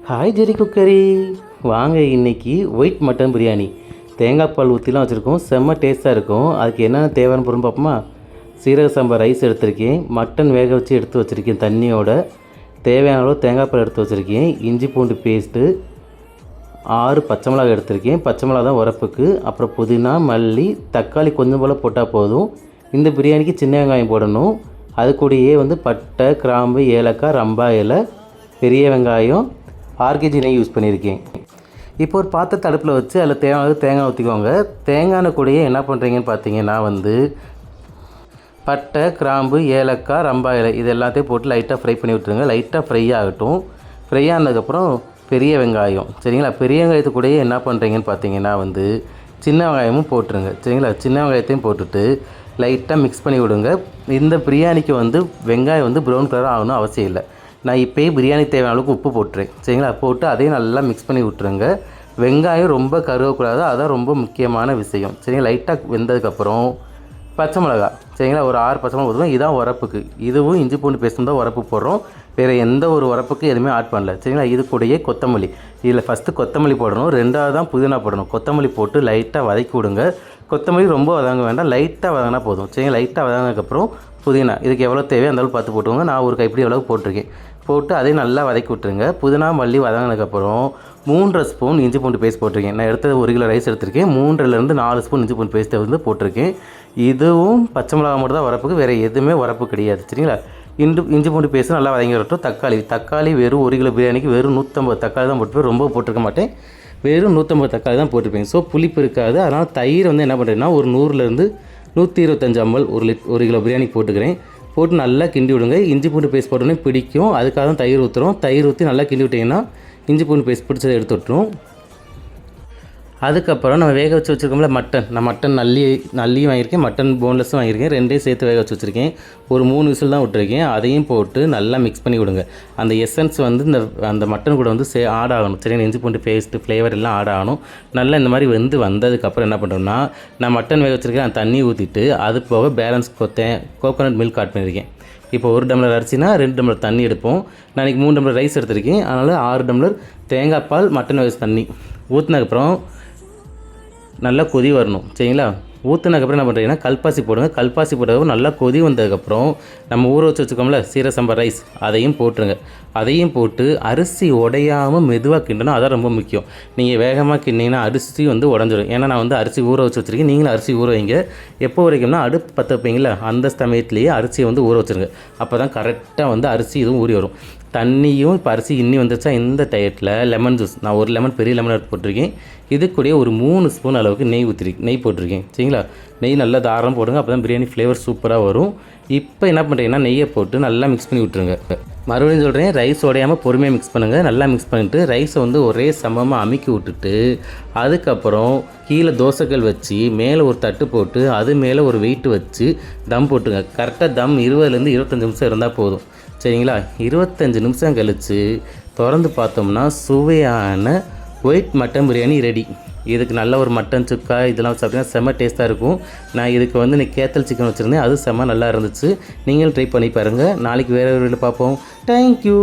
Hi ஜெரி cookery, வாங்க இன்றைக்கி white mutton biryani தேங்காய் பால் ஊற்றிலாம் வச்சுருக்கோம். செம்ம டேஸ்ட்டாக இருக்கும். அதுக்கு என்னென்ன தேவையான பொருள் பார்ப்போமா? சீரக சம்பா ரைஸ் எடுத்திருக்கேன், மட்டன் வேக வச்சு எடுத்து வச்சுருக்கேன் தண்ணியோட, தேவையான அளவு தேங்காய் பால் எடுத்து வச்சுருக்கேன், இஞ்சி பூண்டு பேஸ்ட்டு, 6 பச்சை மிளகாய் எடுத்திருக்கேன். பச்சை மிளகா தான் உரப்புக்கு. அப்புறம் புதினா, மல்லி, தக்காளி கொஞ்சம் போல் போட்டால் போதும். இந்த பிரியாணிக்கு சின்ன வெங்காயம் போடணும். அது கூடயே பட்டை, கிராம்பு, ஏலக்காய், ரம்பா இலை, பெரிய வெங்காயம், 6 கேஜி நெய் யூஸ் பண்ணியிருக்கேன். இப்போ ஒரு பாத்திரத்தை அடுப்பில் வச்சு அதில் தேங்காய் ஊற்றிக்கோங்க. தேங்காய் கூடயே என்ன பண்ணுறீங்கன்னு பார்த்தீங்கன்னா பட்டை, கிராம்பு, ஏலக்காய், ரம்பா இலை இது எல்லாத்தையும் போட்டு லைட்டாக ஃப்ரை பண்ணி விட்டுருங்க. லைட்டாக ஃப்ரை ஆகட்டும். ஃப்ரை ஆனதுக்கப்புறம் பெரிய வெங்காயம், சரிங்களா? பெரிய வெங்காயத்து கூடயே என்ன பண்ணுறீங்கன்னு பார்த்தீங்கன்னா சின்ன வெங்காயமும் போட்டுருங்க, சரிங்களா? சின்ன வெங்காயத்தையும் போட்டுட்டு லைட்டாக மிக்ஸ் பண்ணி விடுங்க. இந்த பிரியாணிக்கு வெங்காயம் ப்ரௌன் கலர் ஆகணும் அவசியம் இல்லை. நான் இப்போயே பிரியாணி தேவையான அளவுக்கு உப்பு போட்டுறேன், சரிங்களா? போட்டு அதையும் நல்லா மிக்ஸ் பண்ணி விட்டுருங்க. வெங்காயம் ரொம்ப கருவக்கூடாது, அதுதான் ரொம்ப முக்கியமான விஷயம், சரிங்களா? லைட்டாக வெந்ததுக்கப்புறம் பச்சை மிளகா, சரிங்களா? ஒரு 6 பச்சை மிளகா போதும். இதான் உரப்புக்கு. இதுவும் இஞ்சி பூண்டு பேஸ்ட்டும் தான் உரப்பு போடுறோம். வேறு எந்த ஒரு உரப்புக்கு எதுவுமே ஆட் பண்ணல, சரிங்களா? இது கூடயே கொத்தமல்லி, இதில் ஃபஸ்ட்டு கொத்தமல்லி போடணும், 2வது தான் புதினா போடணும். கொத்தமல்லி போட்டு லைட்டாக வதக்கி விடுங்க. கொத்தமல்லி ரொம்ப வதங்க வேண்டாம், லைட்டாக வதங்கினா போதும், சரிங்களா? லைட்டாக வதங்கினதுக்கப்புறம் புதினா, இதுக்கு எவ்வளோ தேவையோ அந்த அளவு பார்த்து போட்டுக்கோங்க. நான் ஒரு கைப்பிடி அளவுக்கு போட்டிருக்கேன். போட்டு அதையும் நல்லா வதக்கி விட்டுருங்க. புதினா, மல்லி வதங்கினதுக்கப்புறம் 3 ஸ்பூன் இஞ்சி பூண்டு பேஸ்ட் போட்டிருக்கேன். நான் எடுத்தது 1 கிலோ ரைஸ் எடுத்திருக்கேன். 3லேருந்து 4 ஸ்பூன் இஞ்சி பூண்டு பேஸ்ட்டை போட்டிருக்கேன். இதுவும் பச்சை மிளகா மட்டும் தான் உரப்புக்கு, வேறு எதுவுமே உரப்பு கிடையாது, சரிங்களா? இஞ்சி பூண்டு பேஸ்ட்டு நல்லா வதங்கி வரட்டும். தக்காளி வெறும் 1 கிலோ பிரியாணிக்கு வெறும் 150 தக்காளி தான் போட்டுருப்பேன். ரொம்ப போட்டிருக்க மாட்டேன், வெறும் 150 தக்காளி தான் போட்டிருப்பேன். ஸோ புளிப்பு இருக்காது. அதனால் தயிர் என்ன பண்ணுறேன்னா ஒரு 100லேருந்து 125 ml 1 கிலோ பிரியாணிக்கு போட்டுக்கிறேன். போட்டு நல்லா கிண்டி விடுங்க. இஞ்சி பூண்டு பேஸ்ட் போட்டோன்னே பிடிக்கும், அதுக்காக தான் தயிர் ஊற்றுறோம். தயிர் ஊற்றி நல்லா கிண்டி விட்டிங்கன்னா இஞ்சி பூண்டு பேஸ்ட் பிடிச்சதை எடுத்து விட்டுரும். அதுக்கப்புறம் நம்ம வேக வச்சு வச்சுருக்கோம்ல மட்டன், நான் மட்டன் நல்லியும் வாங்கியிருக்கேன், மட்டன் போன்லெஸ்ஸும் வாங்கியிருக்கேன். 2யும் சேர்த்து வேக வச்சு வச்சுருக்கேன். ஒரு 3 விசில் தான் விட்டுருக்கேன். அதையும் போட்டு நல்லா மிக்ஸ் பண்ணி விடுங்க. அந்த எசன்ஸ் அந்த மட்டன் கூட ஆட் ஆகணும், சரி? இஞ்சி பூண்டு பேஸ்ட்டு ஃப்ளேவர் எல்லாம் ஆட் ஆகணும். நல்லா இந்த மாதிரி வந்ததுக்கப்புறம் என்ன பண்ணுறோம்னா, நான் மட்டன் வேக வச்சுருக்கேன், அந்த தண்ணி ஊற்றிட்டு அது போக பேலன்ஸ் கோகோனட் மில்க் ஆட் பண்ணியிருக்கேன். இப்போ 1 டம்ளர் அரிசினா 2 டம்ளர் தண்ணி எடுப்போம். நான் இன்றைக்கி 3 டம்ளர் ரைஸ் எடுத்திருக்கேன். அதனால் 6 டம்ளர் தேங்காய் பால், மட்டன் வேக தண்ணி ஊற்றினதுக்கப்புறம் நல்லா கொதி வரணும், சரிங்களா? ஊற்றினதுக்கப்புறம் என்ன பண்ணுறீங்கன்னா கல்பாசி போடுங்க. கல்பாசி போட்டதுக்கப்புறம் நல்லா கொதி வந்ததுக்கப்புறம் நம்ம ஊற வச்சு வச்சுக்கோம்ல சீரக சம்பா ரைஸ், அதையும் போட்டுருங்க. அதையும் போட்டு அரிசி உடையாமல் மெதுவாக கிண்டணும், அதான் ரொம்ப முக்கியம். நீங்கள் வேகமாக கிண்டிங்கன்னா அரிசி உடஞ்சிடும். ஏன்னா நான் அரிசி ஊற வச்சு வச்சுருக்கேன். நீங்களும் அரிசி ஊற வைங்க. எப்போ வரைக்கும்னா அடுப்பு பற்ற வைப்பீங்களா அந்த சமயத்துலேயே அரிசியை ஊற வச்சுருங்க. அப்போ தான் கரெக்டாக அரிசி இதுவும் ஊறி வரும். தண்ணியும் இப்போ அரிசி இன்னி வந்துச்சா இந்த டயத்தில் லெமன் ஜூஸ், நான் 1 லெமன் பெரிய லெமன் எடுத்து போட்டிருக்கேன். இது கூட ஒரு 3 ஸ்பூன் அளவுக்கு நெய் போட்டிருக்கேன், சரிங்களா? நெய் நல்லா தாராளம் போடுங்க, அப்போ தான் பிரியாணி ஃப்ளேவர் சூப்பராக வரும். இப்போ என்ன பண்ணுறீங்கன்னா நெய்யை போட்டு நல்லா மிக்ஸ் பண்ணி விட்ருங்க. மறுபடியும் சொல்கிறேன், ரைஸ் உடையாமல் பொறுமையாக மிக்ஸ் பண்ணுங்கள். நல்லா மிக்ஸ் பண்ணிவிட்டு ரைஸை ஒரே சமமாக அமுக்கி விட்டுட்டு அதுக்கப்புறம் கீழே தோசைக்கல் வச்சு மேலே ஒரு தட்டு போட்டு அது மேலே ஒரு வெயிட் வச்சு தம் போட்டுங்க. கரெக்டாக தம் 20லேருந்து 25 நிமிஷம் இருந்தால் போதும், சரிங்களா? 25 நிமிஷம் கழித்து திறந்து பார்த்தோம்னா சுவையான ஒயிட் மட்டன் பிரியாணி ரெடி. இதுக்கு நல்ல ஒரு மட்டன் சுக்கா இதெல்லாம் சாப்பிட்டீங்கன்னா செம்ம டேஸ்ட்டாக இருக்கும். நான் இதுக்கு இன்னைக்கு கேத்தல் சிக்கன் வச்சுருந்தேன், அது செம்ம நல்லா இருந்துச்சு. நீங்களும் ட்ரை பண்ணி பாருங்கள். நாளைக்கு வேறு ஒரு வீடியோவில் பார்ப்போம். தேங்க்யூ.